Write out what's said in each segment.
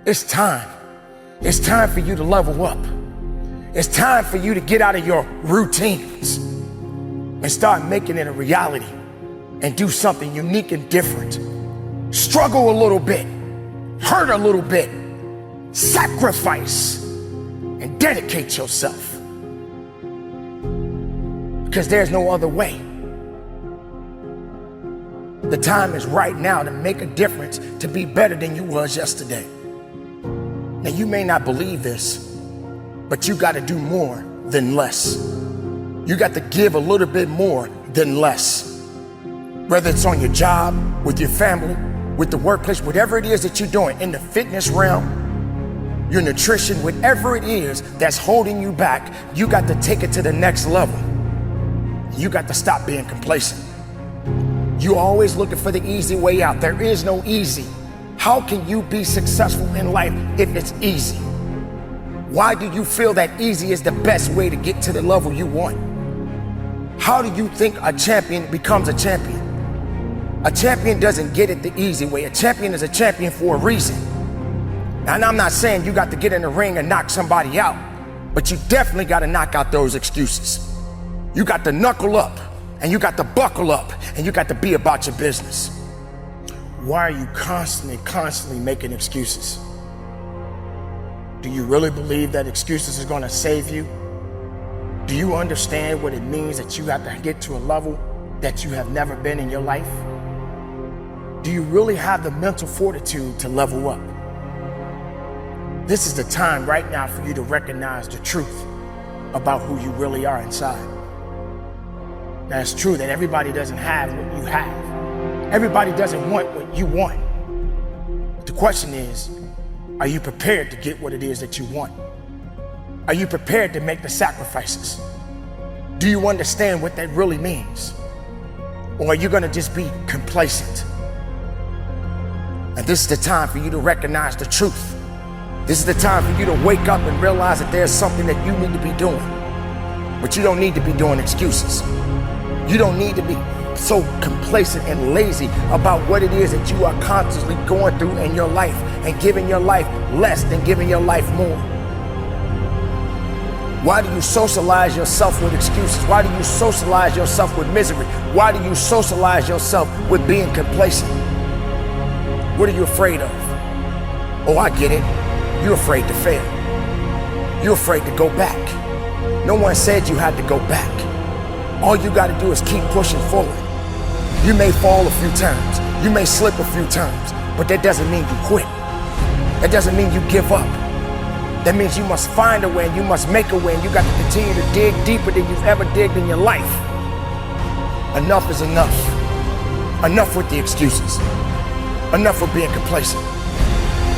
It's time. It's time for you to level up. It's time for you to get out of your routines and start making it a reality and do something unique and different. Struggle a little bit, hurt a little bit, sacrifice, and dedicate yourself. Because there's no other way. The time is right now to make a difference, to be better than you was yesterday. Now, you may not believe this, but you got to do more than less. You got to give a little bit more than less. Whether it's on your job, with your family, with the workplace, whatever it is that you're doing, in the fitness realm, your nutrition, whatever it is that's holding you back, you got to take it to the next level. You got to stop being complacent. You're always looking for the easy way out. There is no easy. How can you be successful in life if it's easy? Why do you feel that easy is the best way to get to the level you want? How do you think a champion becomes a champion? A champion doesn't get it the easy way. A champion is a champion for a reason. Now, and I'm not saying you got to get in the ring and knock somebody out, but you definitely got to knock out those excuses. You got to knuckle up, and you got to buckle up, and you got to be about your business. Why are you constantly making excuses? Do you really believe that excuses is going to save you? Do you understand what it means that you have to get to a level that you have never been in your life? Do you really have the mental fortitude to level up? This is the time right now for you to recognize the truth about who you really are inside. Now, it's true that everybody doesn't have what you have. Everybody doesn't want what you want. But the question is, are you prepared to get what it is that you want? Are you prepared to make the sacrifices? Do you understand what that really means? Or are you going to just be complacent? And this is the time for you to recognize the truth. This is the time for you to wake up and realize that there's something that you need to be doing. But you don't need to be doing excuses. You don't need to be so complacent and lazy about what it is that you are constantly going through in your life and giving your life less than giving your life more. Why do you socialize yourself with excuses? Why do you socialize yourself with misery? Why do you socialize yourself with being complacent? What are you afraid of? Oh, I get it. You're afraid to fail. You're afraid to go back. No one said you had to go back. All you got to do is keep pushing forward. You may fall a few times. You may slip a few times, but that doesn't mean you quit. That doesn't mean you give up. That means you must find a way and you must make a way, and you got to continue to dig deeper than you've ever digged in your life. Enough is enough. Enough with the excuses. Enough with being complacent.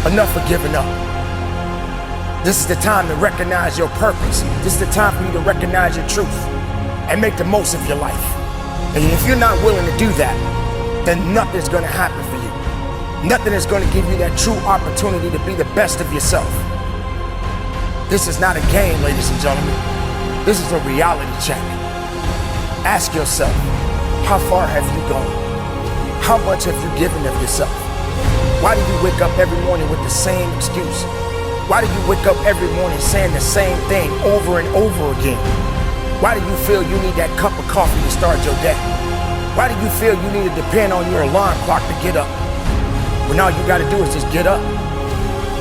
Enough for giving up. This is the time to recognize your purpose. This is the time for you to recognize your truth and make the most of your life. And if you're not willing to do that, then nothing's going to happen for you. Nothing is going to give you that true opportunity to be the best of yourself. This is not a game, ladies and gentlemen. This is a reality check. Ask yourself, how far have you gone? How much have you given of yourself? Why do you wake up every morning with the same excuse? Why do you wake up every morning saying the same thing over and over again? Why do you feel you need that cup of coffee to start your day? Why do you feel you need to depend on your alarm clock to get up? When all you got to do is just get up.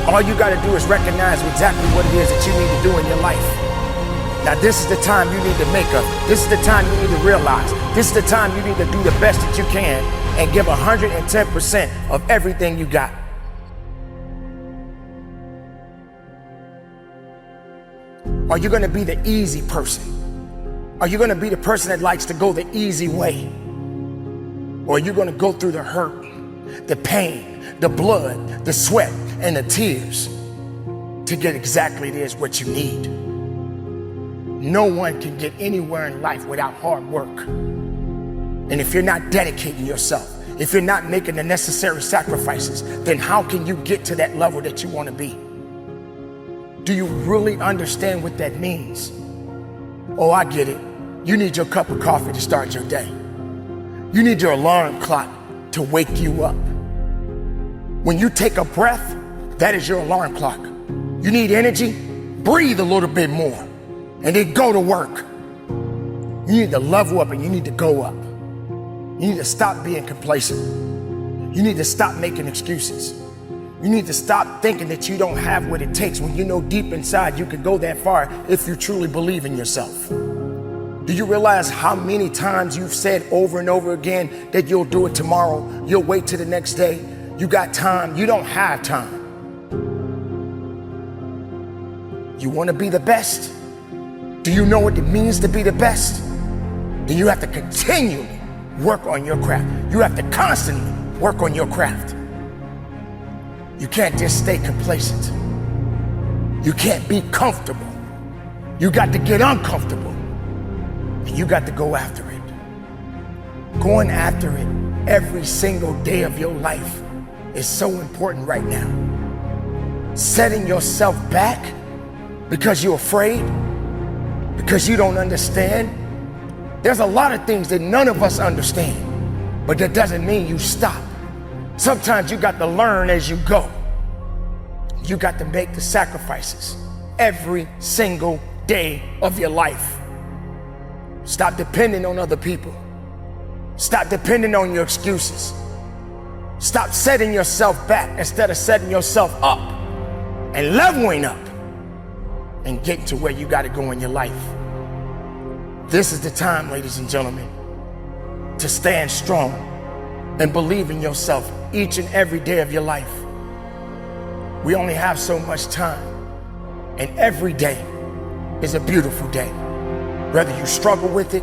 All you got to do is recognize exactly what it is that you need to do in your life. Now, this is the time you need to make up. This is the time you need to realize. This is the time you need to do the best that you can and give 110% of everything you got. Are you going to be the easy person? Are you going to be the person that likes to go the easy way? Or are you going to go through the hurt, the pain, the blood, the sweat, and the tears to get exactly it is what you need? No one can get anywhere in life without hard work. And if you're not dedicating yourself, if you're not making the necessary sacrifices, then how can you get to that level that you want to be? Do you really understand what that means? Oh, I get it. You need your cup of coffee to start your day. You need your alarm clock to wake you up. When you take a breath, That is your alarm clock. You need energy? Breathe a little bit more and then go to work. You need to level up and you need to go up. You need to stop being complacent. You need to stop making excuses. You need to stop thinking that you don't have what it takes when you know deep inside you can go that far if you truly believe in yourself. Do you realize how many times you've said over and over again that you'll do it tomorrow, you'll wait till the next day, you got time? You don't have time. You want to be the best? Do you know what it means to be the best? Then you have to continually work on your craft. You have to constantly work on your craft. You can't just stay complacent. You can't be comfortable. You got to get uncomfortable. And you got to go after it. Going after it every single day of your life is so important right now. Setting yourself back because you're afraid, because you don't understand. There's a lot of things that none of us understand, but that doesn't mean you stop. Sometimes you got to learn as you go. You got to make the sacrifices every single day of your life. Stop depending on other people. Stop depending on your excuses. Stop setting yourself back instead of setting yourself up and leveling up and getting to where you got to go in your life. This is the time, ladies and gentlemen, to stand strong and believe in yourself each and every day of your life. We only have so much time, and every day is a beautiful day. Whether you struggle with it,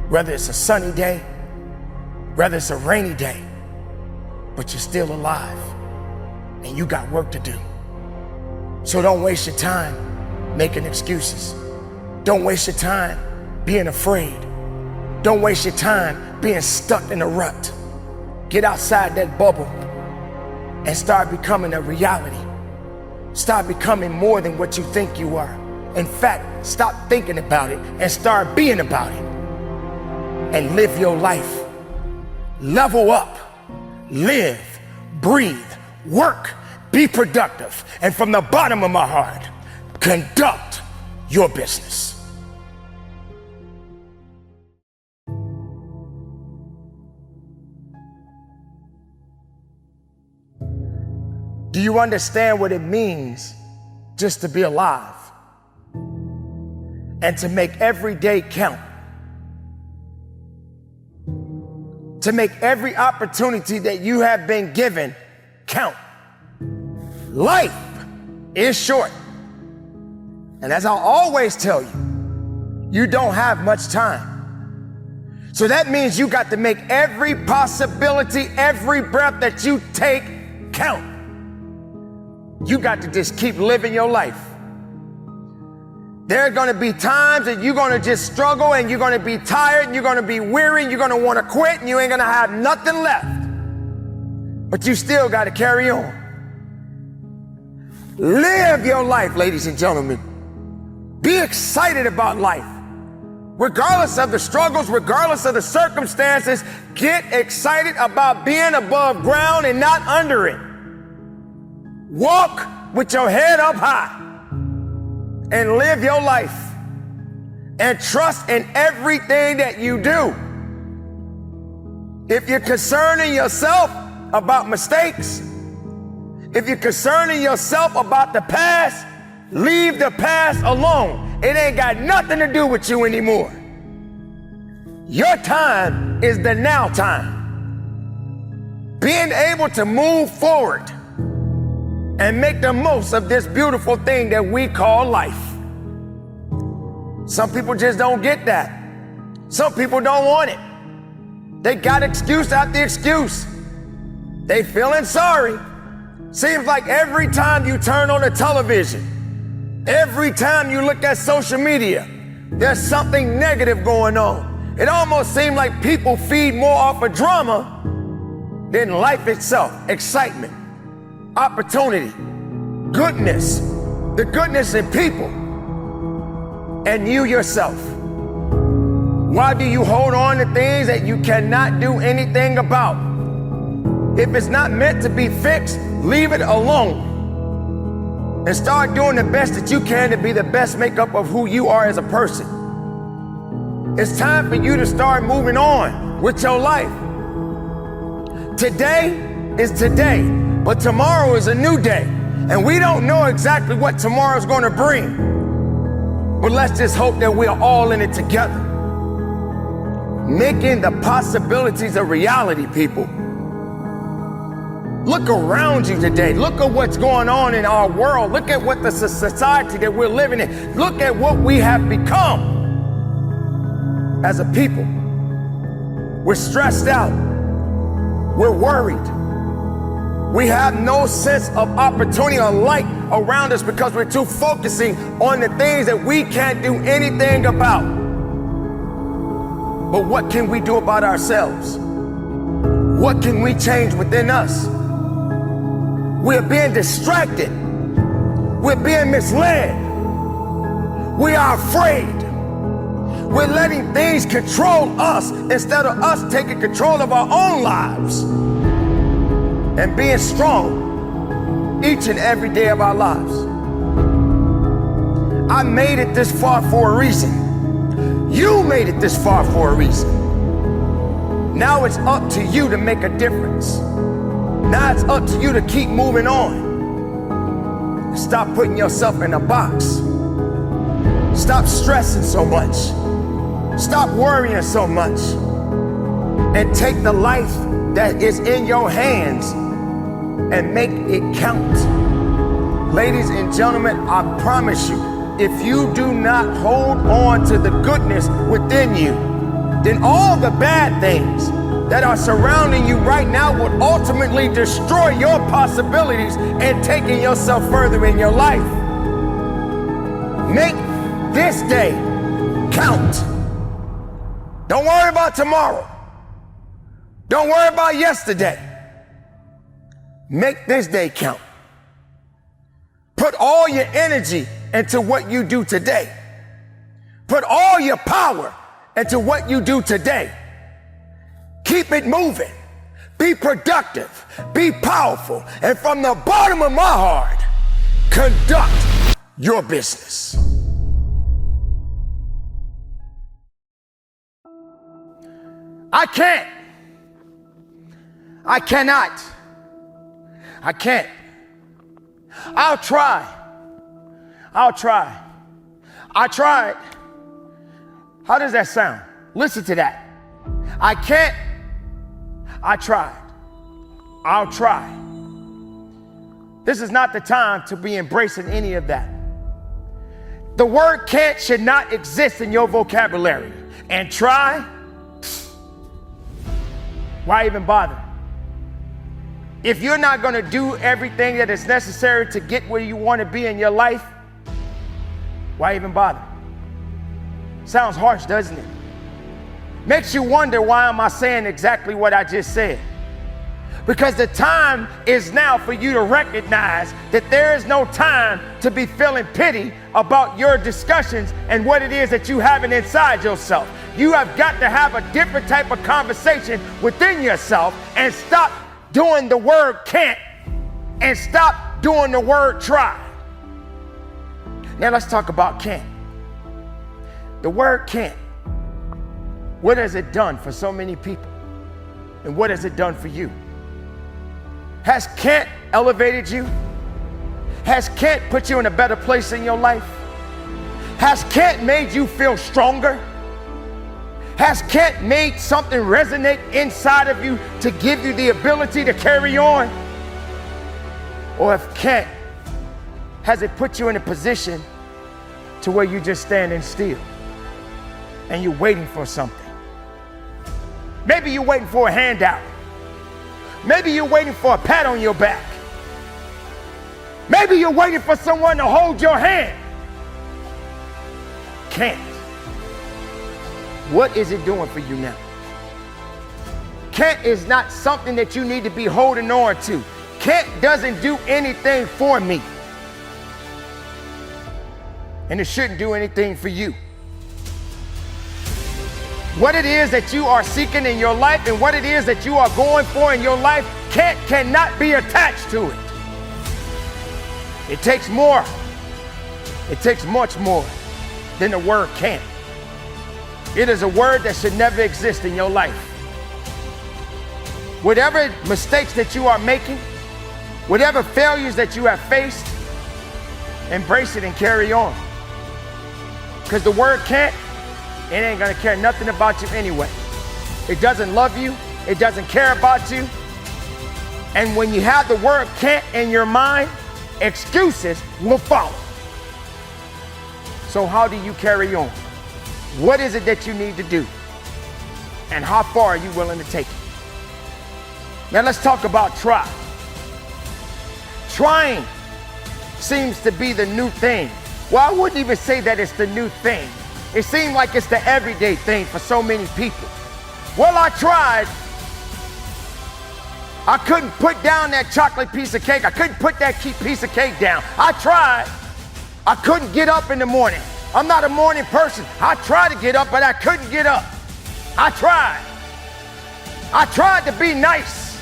whether it's a sunny day, whether it's a rainy day, but you're still alive and you got work to do. So don't waste your time making excuses. Don't waste your time being afraid. Don't waste your time being stuck in a rut. Get outside that bubble and start becoming a reality. Start becoming more than what you think you are. In fact, stop thinking about it and start being about it. And live your life. Level up. Live, breathe, work, be productive. And from the bottom of my heart, conduct your business. Do you understand what it means just to be alive and to make every day count? To make every opportunity that you have been given count. Life is short. And as I always tell you, you don't have much time. So that means you got to make every possibility, every breath that you take count. You got to just keep living your life. There are going to be times that you're going to just struggle and you're going to be tired and you're going to be weary and you're going to want to quit and you ain't going to have nothing left. But you still got to carry on. Live your life, ladies and gentlemen. Be excited about life. Regardless of the struggles, regardless of the circumstances, get excited about being above ground and not under it. Walk with your head up high and live your life and trust in everything that you do. If you're concerning yourself about mistakes, if you're concerning yourself about the past, leave the past alone. It ain't got nothing to do with you anymore. Your time is the now time. Being able to move forward and make the most of this beautiful thing that we call life. Some people just don't get that. Some people don't want it. They got excuse after excuse. They feeling sorry. Seems like every time you turn on the television, every time you look at social media, there's something negative going on. It almost seems like people feed more off of drama than life itself. Excitement, opportunity, goodness, the goodness in people, and you yourself. Why do you hold on to things that you cannot do anything about? If it's not meant to be fixed, leave it alone. And start doing the best that you can to be the best makeup of who you are as a person. It's time for you to start moving on with your life. Today is today, but tomorrow is a new day. And we don't know exactly what tomorrow's going to bring. But let's just hope that we're all in it together. Making the possibilities a reality, people. Look around you today. Look at what's going on in our world. Look at what the society that we're living in. Look at what we have become as a people. We're stressed out. We're worried. We have no sense of opportunity or light around us because we're too focusing on the things that we can't do anything about. But what can we do about ourselves? What can we change within us? We're being distracted. We're being misled. We are afraid. We're letting things control us instead of us taking control of our own lives and being strong each and every day of our lives. I made it this far for a reason. You made it this far for a reason. Now it's up to you to make a difference. Now it's up to you to keep moving on. Stop putting yourself in a box. Stop stressing so much. Stop worrying so much. And take the life that is in your hands and make it count. Ladies and gentlemen, I promise you, if you do not hold on to the goodness within you, then all the bad things that are surrounding you right now will ultimately destroy your possibilities and taking yourself further in your life. Make this day count. Don't worry about tomorrow. Don't worry about yesterday. Make this day count. Put all your energy into what you do today. Put all your power into what you do today. Keep it moving. Be productive. Be powerful. And from the bottom of my heart, conduct your business. I can't. I cannot. I can't. I'll try. I'll try. I tried. How does that sound? Listen to that. I can't. I tried. I'll try. This is not the time to be embracing any of that. The word can't should not exist in your vocabulary. And try? Why even bother? If you're not going to do everything that is necessary to get where you want to be in your life, why even bother? Sounds harsh, doesn't it? Makes you wonder, why am I saying exactly what I just said? Because the time is now for you to recognize that there is no time to be feeling pity about your discussions and what it is that you have inside yourself. You have got to have a different type of conversation within yourself and stop doing the word can't and stop doing the word try. Now let's talk about can't. The word can't. What has it done for so many people? And what has it done for you? Has can't elevated you? Has can't put you in a better place in your life? Has can't made you feel stronger? Has can't made something resonate inside of you to give you the ability to carry on? Or if can't, has it put you in a position to where you're just standing still and you're waiting for something? Maybe you're waiting for a handout. Maybe you're waiting for a pat on your back. Maybe you're waiting for someone to hold your hand. Can't. What is it doing for you now? Can't is not something that you need to be holding on to. Can't doesn't do anything for me. And it shouldn't do anything for you. What it is that you are seeking in your life and what it is that you are going for in your life can't cannot be attached to it. It takes more. It takes much more than the word can't. It is a word that should never exist in your life. Whatever mistakes that you are making, whatever failures that you have faced, embrace it and carry on. Because the word can't, it ain't gonna care nothing about you anyway. It doesn't love you, it doesn't care about you. And when you have the word can't in your mind, excuses will follow. So how do you carry on? What is it that you need to do? And how far are you willing to take it? Now let's talk about try. Trying seems to be the new thing. Well, I wouldn't even say that it's the new thing. It seems like it's the everyday thing for so many people. Well, I tried. I couldn't put down that chocolate piece of cake. I couldn't put that piece of cake down. I tried. I couldn't get up in the morning. I'm not a morning person. I tried to get up, but I couldn't get up. I tried. I tried to be nice,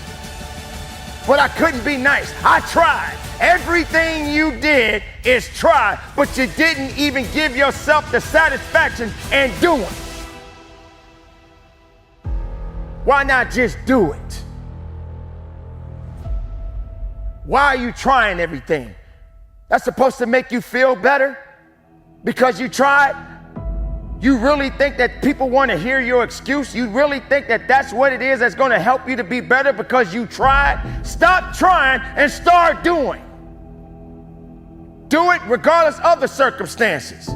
but I couldn't be nice. I tried. Everything you did is try, but you didn't even give yourself the satisfaction in doing. Why not just do it? Why are you trying everything? That's supposed to make you feel better because you tried? You really think that people want to hear your excuse? You really think that that's what it is that's going to help you to be better because you tried? Stop trying and start doing. Do it regardless of the circumstances,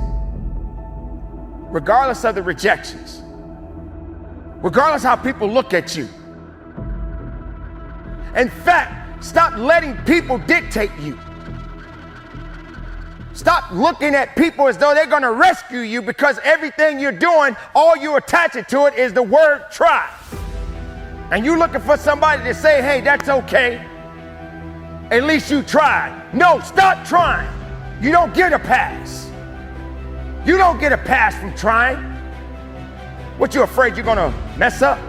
regardless of the rejections, regardless how people look at you. In fact, stop letting people dictate you. Stop looking at people as though they're going to rescue you because everything you're doing, all you attach it to it is the word try. And you're looking for somebody to say, hey, that's okay. At least you tried. No, stop trying. You don't get a pass. You don't get a pass from trying. What, you afraid you're going to mess up?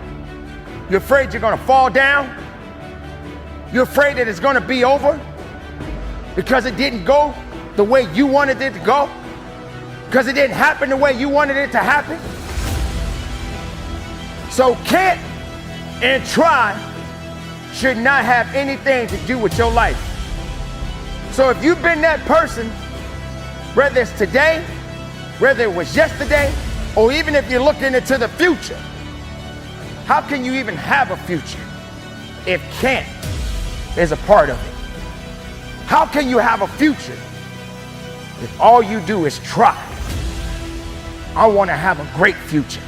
You're afraid you're going to fall down? You're afraid that it's going to be over because it didn't go the way you wanted it to go? Because it didn't happen the way you wanted it to happen? So can't and try should not have anything to do with your life. So if you've been that person, whether it's today, whether it was yesterday, or even if you're looking into the future, how can you even have a future if can't is a part of it? How can you have a future if all you do is try? I want to have a great future.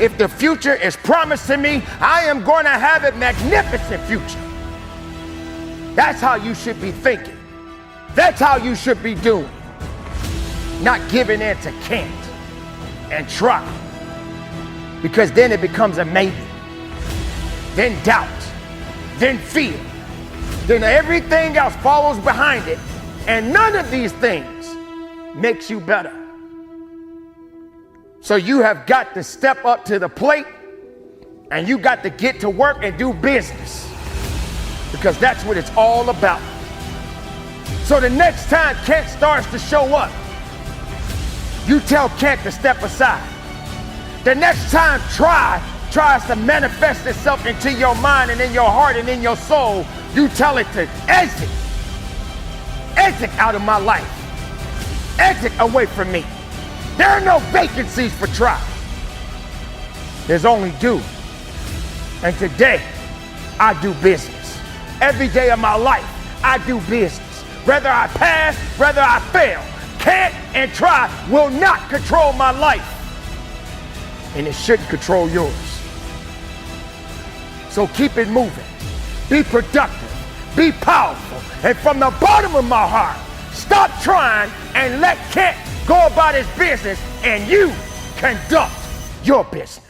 If the future is promised to me, I am going to have a magnificent future. That's how you should be thinking. That's how you should be doing. Not giving in to can't and try. Because then it becomes a maybe. Then doubt. Then fear. Then everything else follows behind it. And none of these things makes you better. So you have got to step up to the plate and you got to get to work and do business. Because that's what it's all about. So the next time Kent starts to show up, you tell Kent to step aside. The next time tries to manifest itself into your mind and in your heart and in your soul, you tell it to exit. Exit out of my life. Exit away from me. There are no vacancies for try. There's only do. And today, I do business. Every day of my life, I do business. Whether I pass, whether I fail, can't and try will not control my life. And it shouldn't control yours. So keep it moving. Be productive. Be powerful. And from the bottom of my heart, stop trying and let Kent go about his business and you conduct your business.